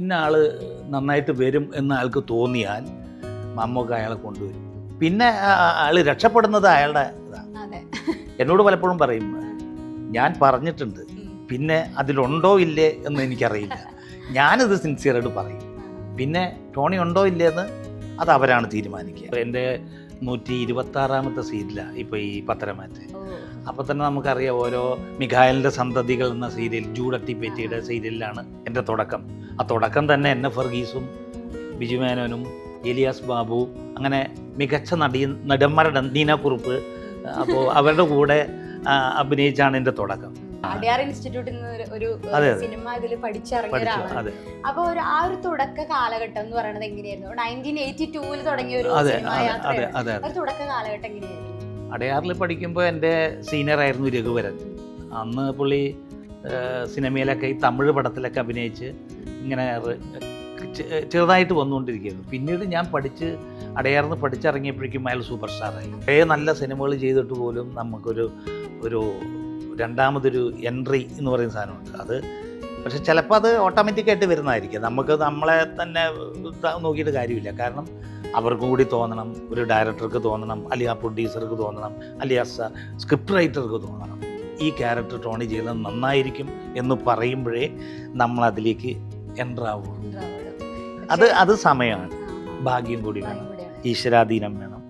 ഇന്ന ആൾ നന്നായിട്ട് വരും എന്ന് അയാൾക്ക് തോന്നിയാൽ മമ്മൂക്ക അയാളെ കൊണ്ടുവരും. പിന്നെ ആൾ രക്ഷപ്പെടുന്നത് അയാളുടെ ഇതാണ്. എന്നോട് പലപ്പോഴും പറയും, ഞാൻ പറഞ്ഞിട്ടുണ്ട്, പിന്നെ അതിലുണ്ടോ ഇല്ലേ എന്ന് എനിക്കറിയില്ല, ഞാനിത് സിൻസിയറായിട്ട് പറയും, പിന്നെ ടോണി ഉണ്ടോ ഇല്ലേ എന്ന് അത് അവരാണ് തീരുമാനിക്കുക. എൻ്റെ 126ാമത്തെ സീരിയലാണ് ഇപ്പോൾ ഈ പത്തരമാറ്റ്. അപ്പോൾ തന്നെ നമുക്കറിയാം, ഓരോ മിഖായലിൻ്റെ സന്തതികൾ എന്ന സീരിയൽ, ജൂഡട്ടിപ്പേറ്റിയുടെ സീരിയലിലാണ് എൻ്റെ തുടക്കം. ആ തുടക്കം തന്നെ എൻ എഫ് വർഗീസും ബിജു മേനോനും എലിയാസ് ബാബു, അങ്ങനെ മികച്ച നടന്മാരുടെ നീനാക്കുറുപ്പ്, അപ്പോൾ അവരുടെ കൂടെ അഭിനയിച്ചാണ് എൻ്റെ തുടക്കം. അടയാർ ഇൻസ്റ്റിറ്റ്യൂട്ടിൽ നിന്ന് ഒരു സിനിമ ഇതിൽ പഠിച്ചിറങ്ങിയ ഒരാളാണ്. അപ്പൊ ആ ഒരു തുടക്ക കാലഘട്ടം എന്ന് പറയുന്നത് എങ്ങനെയായിരുന്നു? 1982 തുടങ്ങിയ ഒരു തുടക്ക കാലഘട്ടം എങ്ങനെയായിരുന്നു? അടയാറിൽ പഠിക്കുമ്പോൾ എൻ്റെ സീനിയറായിരുന്നു രഘുവരൻ. അന്ന് പുള്ളി സിനിമയിലൊക്കെ ഈ തമിഴ് പടത്തിലൊക്കെ അഭിനയിച്ച് ഇങ്ങനെ ചെറുതായിട്ട് വന്നുകൊണ്ടിരിക്കുകയായിരുന്നു. പിന്നീട് ഞാൻ അടയാറിന്ന് പഠിച്ചിറങ്ങിയപ്പോഴേക്കും അയാൾ സൂപ്പർ സ്റ്റാറായി. കുറേ നല്ല സിനിമകൾ ചെയ്തിട്ട് പോലും നമുക്കൊരു രണ്ടാമതൊരു എൻട്രി എന്ന് പറയുന്ന സാധനമുണ്ട്. അത് പക്ഷെ ചിലപ്പോൾ അത് ഓട്ടോമാറ്റിക്കായിട്ട് വരുന്നതായിരിക്കും. നമുക്ക് നമ്മളെ തന്നെ നോക്കിയിട്ട് കാര്യമില്ല. കാരണം അവർക്കും കൂടി തോന്നണം, ഒരു ഡയറക്ടർക്ക് തോന്നണം, അല്ലെങ്കിൽ ആ പ്രൊഡ്യൂസർക്ക് തോന്നണം, അല്ലെങ്കിൽ ആ സ്ക്രിപ്റ്റ് റൈറ്റർക്ക് തോന്നണം, ഈ ക്യാരക്ടർ ടോണി ചെയ്യുന്നത് നന്നായിരിക്കും എന്ന് പറയുമ്പോഴേ നമ്മളതിലേക്ക് എൻ്റർ ആവുള്ളൂ. അത് സമയമാണ്, ഭാഗ്യം കൂടി വേണം, ഈശ്വരാധീനം വേണം.